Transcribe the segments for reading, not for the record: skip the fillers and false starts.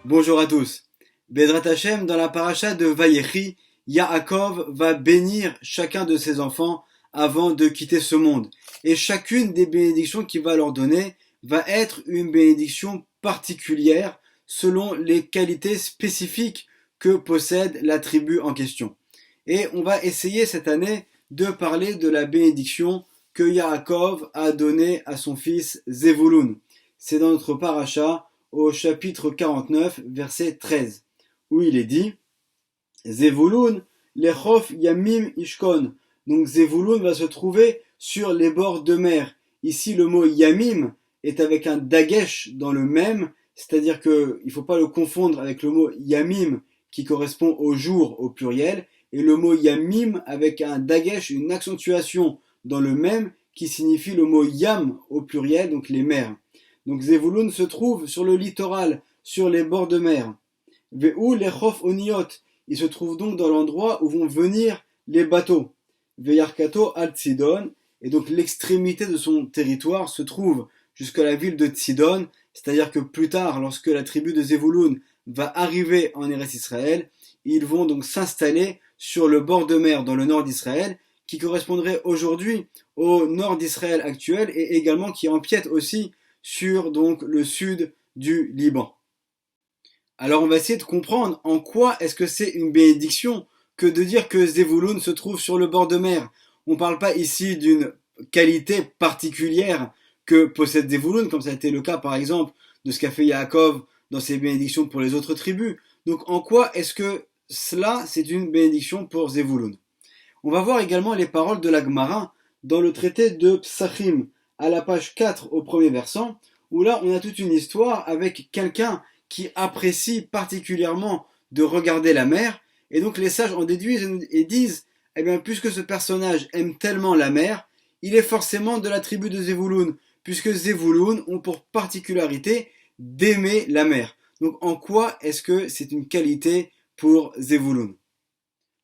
Bonjour à tous. Bezrat Hashem, dans la paracha de Vayechi, Yaakov va bénir chacun de ses enfants avant de quitter ce monde. Et chacune des bénédictions qu'il va leur donner va être une bénédiction particulière selon les qualités spécifiques que possède la tribu en question. Et on va essayer cette année de parler de la bénédiction que Yaakov a donnée à son fils Zevulun. C'est dans notre paracha au chapitre 49, verset 13, où il est dit Zevulun lechof yamim ishkon. Donc Zevulun va se trouver sur les bords de mer. Ici, le mot yamim est avec un dagesh dans le même, c'est-à-dire qu'il ne faut pas le confondre avec le mot yamim qui correspond au jour au pluriel, et le mot yamim avec un dagesh, une accentuation dans le même qui signifie le mot yam au pluriel, donc les mers. Donc Zevulun se trouve sur le littoral, sur les bords de mer. Ve'u lechof oniot. Il se trouve donc dans l'endroit où vont venir les bateaux. Ve'yarkato al Tzidon. Et donc l'extrémité de son territoire se trouve jusqu'à la ville de Tzidon. C'est-à-dire que plus tard, lorsque la tribu de Zevulun va arriver en Eretz Israël, ils vont donc s'installer sur le bord de mer dans le nord d'Israël, qui correspondrait aujourd'hui au nord d'Israël actuel et également qui empiète aussi sur donc le sud du Liban. Alors on va essayer de comprendre en quoi est-ce que c'est une bénédiction que de dire que Zevulun se trouve sur le bord de mer. On ne parle pas ici d'une qualité particulière que possède Zevulun, comme ça a été le cas par exemple de ce qu'a fait Yaakov dans ses bénédictions pour les autres tribus. Donc en quoi est-ce que cela c'est une bénédiction pour Zevulun? On va voir également les paroles de la Gemara dans le traité de Psachim, à la page 4 au premier versant, où là on a toute une histoire avec quelqu'un qui apprécie particulièrement de regarder la mer, et donc les sages en déduisent et disent, eh bien puisque ce personnage aime tellement la mer, il est forcément de la tribu de Zevulun, puisque Zevulun ont pour particularité d'aimer la mer. Donc en quoi est-ce que c'est une qualité pour Zevulun?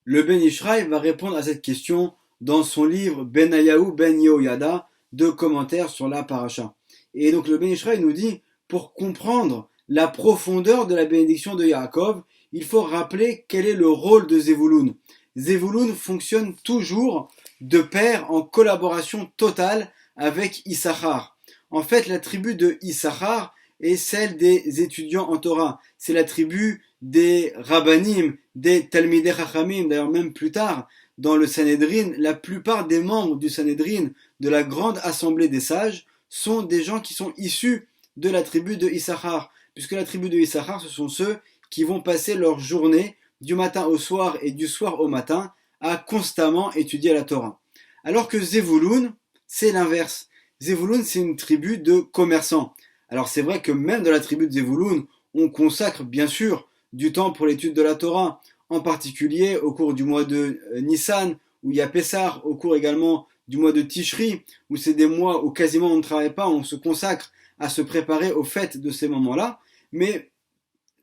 Le Ben Ishraï va répondre à cette question dans son livre Benayahu Ben Yehoyada, de commentaires sur la paracha. Et donc le Ben Ishraï nous dit, pour comprendre la profondeur de la bénédiction de Yaakov, il faut rappeler quel est le rôle de Zevulun. Zevulun fonctionne toujours de pair en collaboration totale avec Issachar. En fait, la tribu de Issachar est celle des étudiants en Torah. C'est la tribu des Rabbanim, des Talmidei Chachamim. D'ailleurs, même plus tard, dans le Sanhédrin, la plupart des membres du Sanhédrin, de la grande assemblée des sages, sont des gens qui sont issus de la tribu de Issachar, puisque la tribu de Issachar, ce sont ceux qui vont passer leur journée du matin au soir et du soir au matin à constamment étudier la Torah. Alors que Zevulun, c'est l'inverse. Zevulun, c'est une tribu de commerçants. Alors c'est vrai que même dans la tribu de Zevulun, on consacre bien sûr du temps pour l'étude de la Torah, en particulier au cours du mois de Nissan, où il y a Pessah, au cours également du mois de Tishri, où c'est des mois où quasiment on ne travaille pas, on se consacre à se préparer aux fêtes de ces moments-là. Mais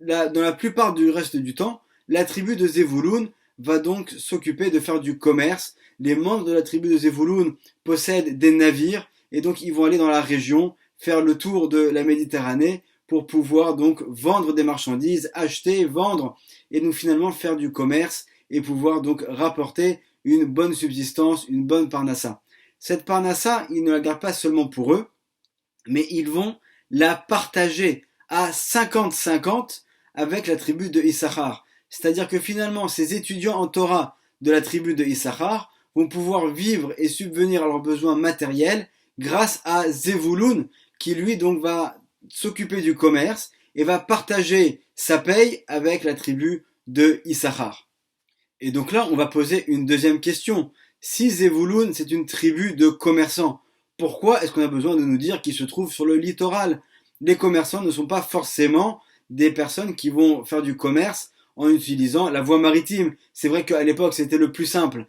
dans la plupart du reste du temps, la tribu de Zevulun va donc s'occuper de faire du commerce. Les membres de la tribu de Zevulun possèdent des navires et donc ils vont aller dans la région, faire le tour de la Méditerranée pour pouvoir donc vendre des marchandises, acheter, vendre et donc finalement faire du commerce et pouvoir donc rapporter une bonne subsistance, une bonne parnassa. Cette parnassa, ils ne la gardent pas seulement pour eux, mais ils vont la partager à 50-50 avec la tribu de Issachar. C'est-à-dire que finalement, ces étudiants en Torah de la tribu de Issachar vont pouvoir vivre et subvenir à leurs besoins matériels grâce à Zevulun, qui lui donc va s'occuper du commerce et va partager sa paye avec la tribu de Issachar. Et donc là, on va poser une deuxième question. Si Zevulun, c'est une tribu de commerçants, pourquoi est-ce qu'on a besoin de nous dire qu'ils se trouvent sur le littoral? Les commerçants ne sont pas forcément des personnes qui vont faire du commerce en utilisant la voie maritime. C'est vrai qu'à l'époque, c'était le plus simple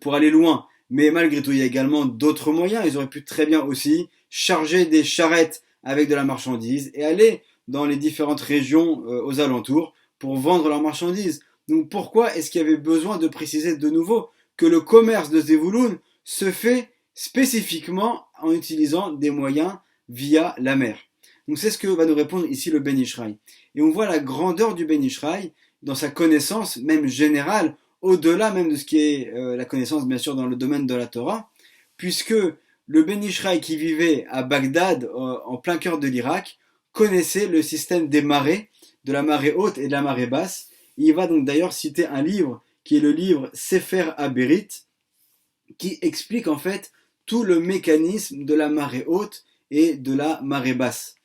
pour aller loin. Mais malgré tout, il y a également d'autres moyens. Ils auraient pu très bien aussi charger des charrettes avec de la marchandise et aller dans les différentes régions aux alentours pour vendre leurs marchandises. Donc pourquoi est-ce qu'il y avait besoin de préciser de nouveau que le commerce de Zevulun se fait spécifiquement en utilisant des moyens via la mer? Donc c'est ce que va nous répondre ici le Ben Ishraï. Et on voit la grandeur du Ben Ishraï dans sa connaissance même générale, au-delà même de ce qui est la connaissance bien sûr dans le domaine de la Torah, puisque le Ben Ishraï qui vivait à Bagdad, en plein cœur de l'Irak, connaissait le système des marées, de la marée haute et de la marée basse. Et il va donc d'ailleurs citer un livre qui est le livre Sefer Aberit, qui explique en fait tout le mécanisme de la marée haute et de la marée basse.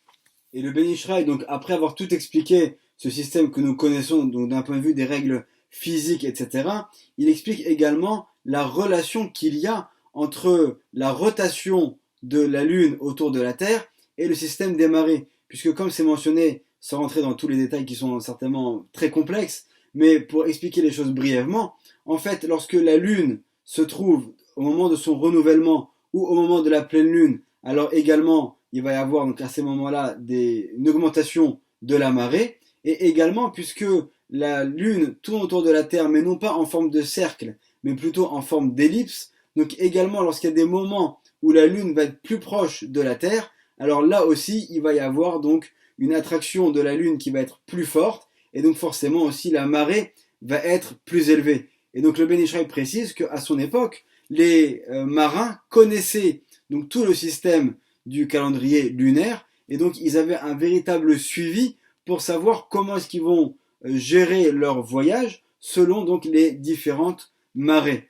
Et le Ben Ishraï, donc après avoir tout expliqué, ce système que nous connaissons donc d'un point de vue des règles physiques, etc., il explique également la relation qu'il y a entre la rotation de la Lune autour de la Terre et le système des marées. Puisque comme c'est mentionné, sans rentrer dans tous les détails qui sont certainement très complexes, mais pour expliquer les choses brièvement, en fait, lorsque la Lune se trouve au moment de son renouvellement ou au moment de la pleine Lune, alors également, il va y avoir donc à ces moments-là une augmentation de la marée, et également puisque la Lune tourne autour de la Terre, mais non pas en forme de cercle, mais plutôt en forme d'ellipse, donc également lorsqu'il y a des moments où la Lune va être plus proche de la Terre, alors là aussi il va y avoir donc une attraction de la Lune qui va être plus forte, et donc forcément aussi la marée va être plus élevée. Et donc le Ben Ishraï précise qu'à son époque, les marins connaissaient donc tout le système du calendrier lunaire, et donc ils avaient un véritable suivi pour savoir comment est-ce qu'ils vont gérer leur voyage selon donc les différentes marées.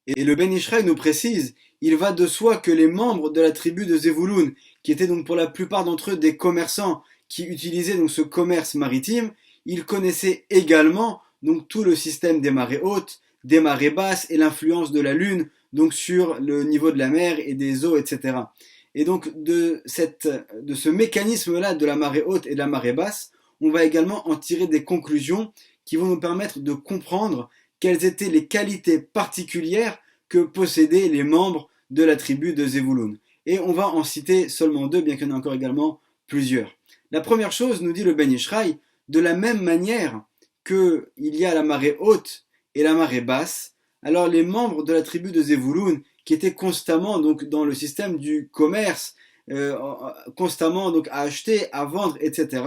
Et le Ben Ishraï nous précise, il va de soi que les membres de la tribu de Zevouloun, qui étaient donc pour la plupart d'entre eux des commerçants qui utilisaient donc ce commerce maritime, ils connaissaient également donc tout le système des marées hautes, des marées basses et l'influence de la lune donc sur le niveau de la mer et des eaux, etc. Et donc de ce mécanisme-là de la marée haute et de la marée basse, on va également en tirer des conclusions qui vont nous permettre de comprendre quelles étaient les qualités particulières que possédaient les membres de la tribu de Zevouloun. Et on va en citer seulement deux, bien qu'il y en ait encore également plusieurs. La première chose, nous dit le Ben Ishraï, de la même manière qu'il y a la marée haute et la marée basse, alors les membres de la tribu de Zevouloun, qui étaient constamment donc dans le système du commerce, constamment donc à acheter, à vendre, etc.,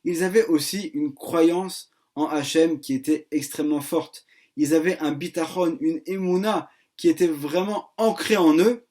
ils avaient aussi une croyance en Hachem qui était extrêmement forte. Ils avaient un bitachon, une émouna qui était vraiment ancrée en eux,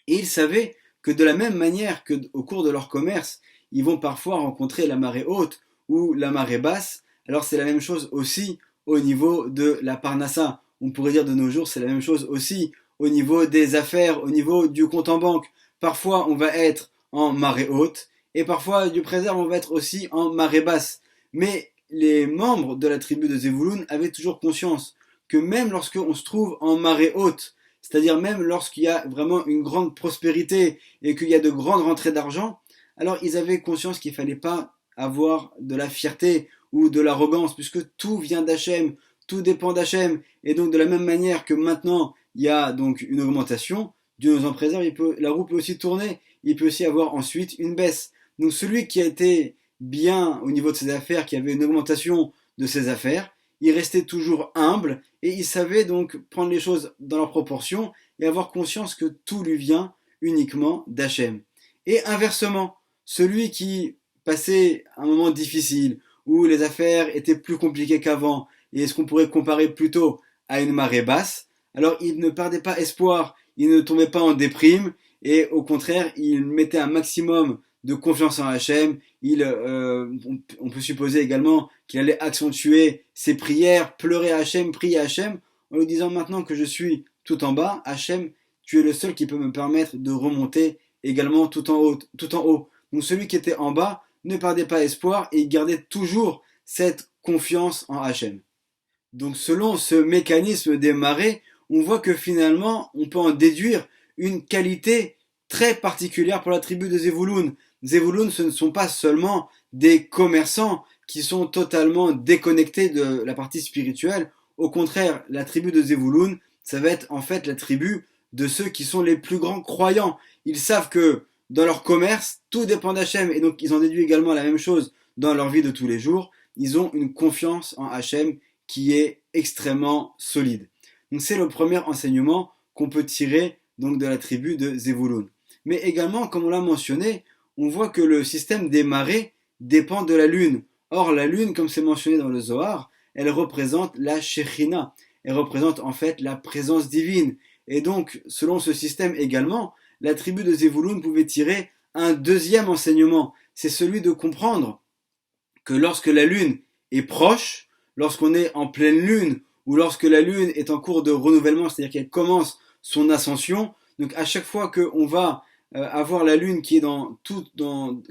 et ils savaient que de la même manière qu'au cours de leur commerce, ils vont parfois rencontrer la marée haute ou la marée basse, alors c'est la même chose aussi au niveau de la parnassa. On pourrait dire de nos jours, c'est la même chose aussi au niveau des affaires, au niveau du compte en banque. Parfois, on va être en marée haute, et parfois, du préserve, on va être aussi en marée basse. Mais les membres de la tribu de Zevouloun avaient toujours conscience que même lorsqu'on se trouve en marée haute, c'est-à-dire même lorsqu'il y a vraiment une grande prospérité et qu'il y a de grandes rentrées d'argent, alors ils avaient conscience qu'il ne fallait pas avoir de la fierté ou de l'arrogance, puisque tout vient d'Hachem, tout dépend d'Hachem, et donc de la même manière que maintenant il y a donc une augmentation, Dieu nous en préserve, la roue peut aussi tourner, il peut aussi avoir ensuite une baisse. Donc celui qui a été bien au niveau de ses affaires, qui avait une augmentation de ses affaires, il restait toujours humble et il savait donc prendre les choses dans leur proportion et avoir conscience que tout lui vient uniquement d'Hachem. Et inversement, celui qui passait un moment difficile, où les affaires étaient plus compliquées qu'avant, et ce qu'on pourrait comparer plutôt à une marée basse, alors il ne perdait pas espoir, il ne tombait pas en déprime, et au contraire, il mettait un maximum de confiance en Hachem. On peut supposer également qu'il allait accentuer ses prières, pleurer à Hachem, prier à Hachem, en lui disant maintenant que je suis tout en bas, Hachem, tu es le seul qui peut me permettre de remonter également tout en haut. Tout en haut. Donc celui qui était en bas ne perdait pas espoir et il gardait toujours cette confiance en Hachem. Donc selon ce mécanisme des marées, on voit que finalement on peut en déduire une qualité très particulière pour la tribu de Zevouloun. Zevouloun, ce ne sont pas seulement des commerçants qui sont totalement déconnectés de la partie spirituelle. Au contraire, la tribu de Zevouloun, ça va être en fait la tribu de ceux qui sont les plus grands croyants. Ils savent que dans leur commerce, tout dépend d'Hachem, et donc ils en déduisent également la même chose dans leur vie de tous les jours. Ils ont une confiance en Hachem qui est extrêmement solide. Donc c'est le premier enseignement qu'on peut tirer donc de la tribu de Zevouloun. Mais également, comme on l'a mentionné, on voit que le système des marées dépend de la lune. Or, la lune, comme c'est mentionné dans le Zohar, elle représente la Shekhinah. Elle représente en fait la présence divine. Et donc, selon ce système également, la tribu de Zevouloun pouvait tirer un deuxième enseignement. C'est celui de comprendre que lorsque la lune est proche, lorsqu'on est en pleine lune, ou lorsque la lune est en cours de renouvellement, c'est-à-dire qu'elle commence son ascension, donc à chaque fois qu'on va avoir la lune qui est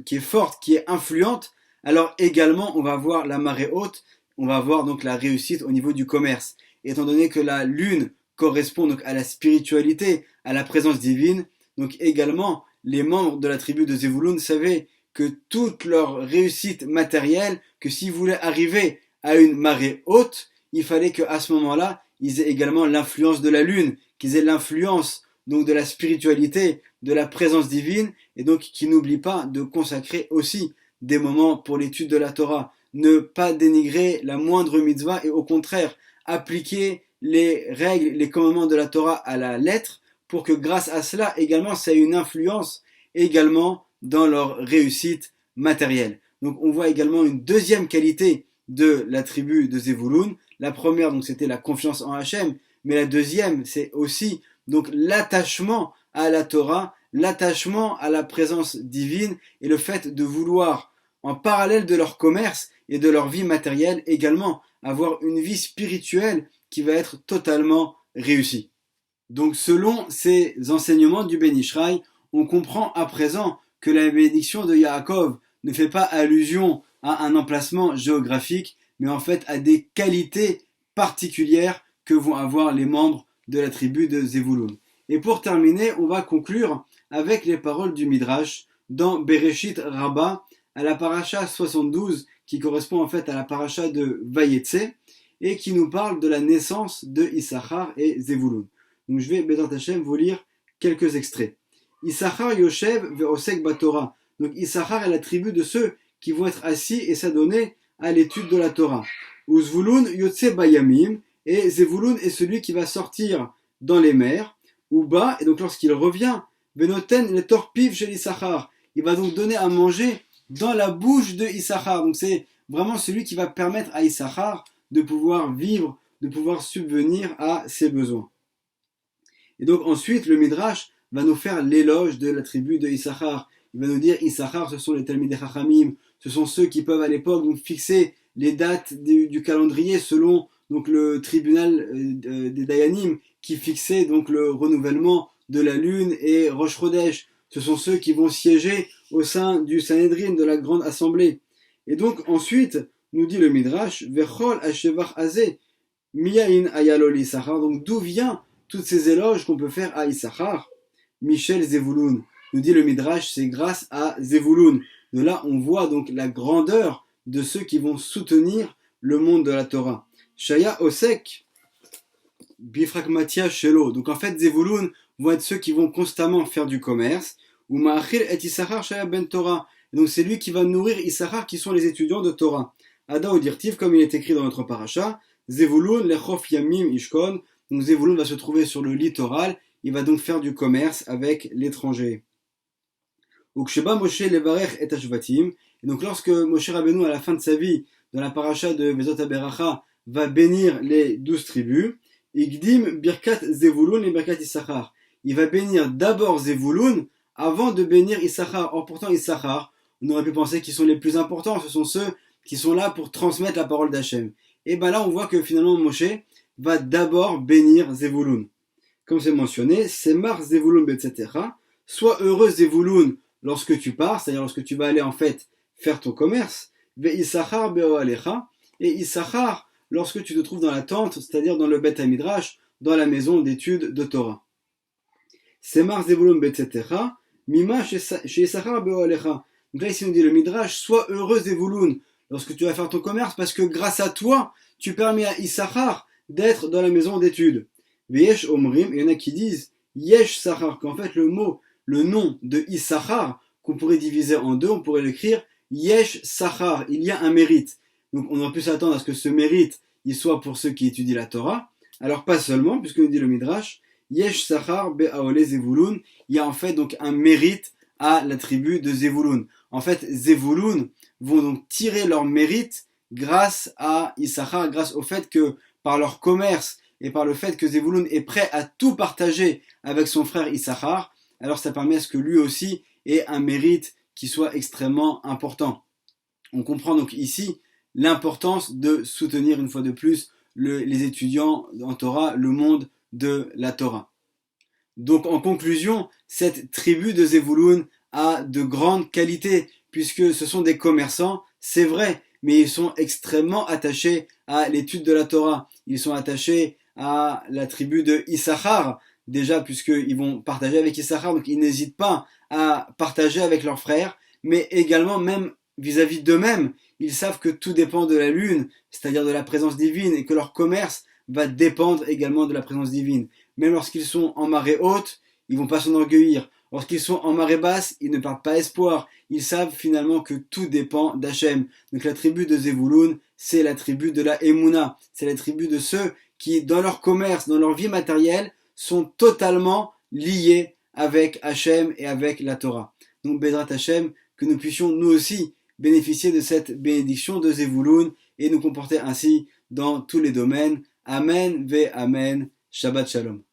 qui est forte, qui est influente, alors également on va avoir la marée haute, on va avoir donc la réussite au niveau du commerce. Et étant donné que la lune correspond donc à la spiritualité, à la présence divine, donc également les membres de la tribu de Zevouloun savaient que toute leur réussite matérielle, que s'ils voulaient arriver à une marée haute, il fallait qu'à ce moment-là, ils aient également l'influence de la lune, qu'ils aient l'influence donc de la spiritualité, de la présence divine, et donc qu'ils n'oublient pas de consacrer aussi des moments pour l'étude de la Torah, ne pas dénigrer la moindre mitzvah et au contraire appliquer les règles, les commandements de la Torah à la lettre, pour que grâce à cela également ça ait une influence également dans leur réussite matérielle. Donc on voit également une deuxième qualité de la tribu de Zevouloun. La première donc c'était la confiance en Hachem, mais la deuxième c'est aussi donc l'attachement à la Torah, l'attachement à la présence divine et le fait de vouloir en parallèle de leur commerce et de leur vie matérielle également avoir une vie spirituelle qui va être totalement réussie. Donc selon ces enseignements du Ben Ishraï, on comprend à présent que la bénédiction de Yaakov ne fait pas allusion à un emplacement géographique, mais en fait à des qualités particulières que vont avoir les membres de la tribu de Zevouloun. Et pour terminer, on va conclure avec les paroles du Midrash dans Bereshit Rabbah, à la paracha 72, qui correspond en fait à la paracha de Vayetse, et qui nous parle de la naissance de Issachar et Zevouloun. Donc je vais, Bezrat Hashem, vous lire quelques extraits. Issachar Yoshev ve'osek baTorah. Donc Issachar est la tribu de ceux qui vont être assis et s'adonner à l'étude de la Torah. Uzvulun yotse bayamim, et Zevouloun est celui qui va sortir dans les mers. Uba, et donc lorsqu'il revient, Benoten le torpiv chez Issachar. Il va donc donner à manger dans la bouche de Issachar. Donc c'est vraiment celui qui va permettre à Issachar de pouvoir vivre, de pouvoir subvenir à ses besoins. Et donc ensuite, le Midrash va nous faire l'éloge de la tribu de Issachar. Il va nous dire, Issachar, ce sont les Talmidei Chachamim, ce sont ceux qui peuvent à l'époque donc fixer les dates du calendrier selon donc le tribunal des Dayanim qui fixait donc le renouvellement de la lune et Rosh Chodesh. Ce sont ceux qui vont siéger au sein du Sanhedrin, de la grande assemblée. Et donc ensuite, nous dit le Midrash, Vechol Hashevach Azeh, Miyain Ayalol Issachar. Donc d'où vient toutes ces éloges qu'on peut faire à Issachar? Michel Zevouloun. Nous dit le Midrash, c'est grâce à Zevouloun. De là, on voit donc la grandeur de ceux qui vont soutenir le monde de la Torah. Shaya Osek, Bifrakmatia Shelo. Donc en fait, Zevouloun vont être ceux qui vont constamment faire du commerce. Ou Ma'achil et Issachar Shaya Ben Torah. Donc c'est lui qui va nourrir Issachar, qui sont les étudiants de Torah. Ada ou Dirtiv, comme il est écrit dans notre paracha, Zevouloun lechof yamim ishkon. Donc Zevouloun va se trouver sur le littoral. Il va donc faire du commerce avec l'étranger. Uksheba Moshe levarech et hashvatim. Et donc lorsque Moshe Rabbeinu, à la fin de sa vie, dans la paracha de Vezot HaBeracha, va bénir les 12 tribus, Igdim birkat Zevouloun et birkat Issachar. Il va bénir d'abord Zevouloun avant de bénir Issachar. Or pourtant Issachar, on aurait pu penser qu'ils sont les plus importants, ce sont ceux qui sont là pour transmettre la parole d'Hachem. Et bien là on voit que finalement Moshe va d'abord bénir Zevouloun. Comme c'est mentionné, Semar Zevouloun etc. Sois heureux Zevouloun lorsque tu pars, c'est-à-dire lorsque tu vas aller en fait faire ton commerce, Ve Issachar be'oalecha, et Issachar lorsque tu te trouves dans la tente, c'est-à-dire dans le Beth HaMidrash, dans la maison d'études de Torah. Semar Zevouloun etc. Mima chez Issachar be'oalecha. Donc là ici on dit le Midrash, sois heureux Zevouloun lorsque tu vas faire ton commerce, parce que grâce à toi, tu permets à Issachar d'être dans la maison d'études. Veyesh Omrim, il y en a qui disent Yesh Sachar, qu'en fait le nom de Issachar, qu'on pourrait diviser en deux, on pourrait l'écrire Yesh Sachar, il y a un mérite. Donc on aurait pu s'attendre à ce que ce mérite, il soit pour ceux qui étudient la Torah. Alors pas seulement, puisque nous dit le Midrash, Yesh Sachar be'aole Zevouloun, il y a en fait donc un mérite, à la tribu de Zevulun. En fait, Zevulun vont donc tirer leur mérite grâce à Issachar, grâce au fait que par leur commerce et par le fait que Zevulun est prêt à tout partager avec son frère Issachar, alors ça permet à ce que lui aussi ait un mérite qui soit extrêmement important. On comprend donc ici l'importance de soutenir une fois de plus les étudiants en Torah, le monde de la Torah. Donc en conclusion, cette tribu de Zevulun a de grandes qualités, puisque ce sont des commerçants, c'est vrai, mais ils sont extrêmement attachés à l'étude de la Torah. Ils sont attachés à la tribu de Issachar, déjà puisqu'ils vont partager avec Issachar, donc ils n'hésitent pas à partager avec leurs frères, mais également même vis-à-vis d'eux-mêmes, ils savent que tout dépend de la lune, c'est-à-dire de la présence divine, et que leur commerce va dépendre également de la présence divine. Même lorsqu'ils sont en marée haute, ils vont pas s'enorgueillir. Lorsqu'ils sont en marée basse, ils ne perdent pas espoir. Ils savent finalement que tout dépend d'Hachem. Donc la tribu de Zevulun, c'est la tribu de la Emouna. C'est la tribu de ceux qui, dans leur commerce, dans leur vie matérielle, sont totalement liés avec Hachem et avec la Torah. Donc Bezrat Hachem, que nous puissions nous aussi bénéficier de cette bénédiction de Zevulun et nous comporter ainsi dans tous les domaines. Amen ve Amen. Shabbat Shalom.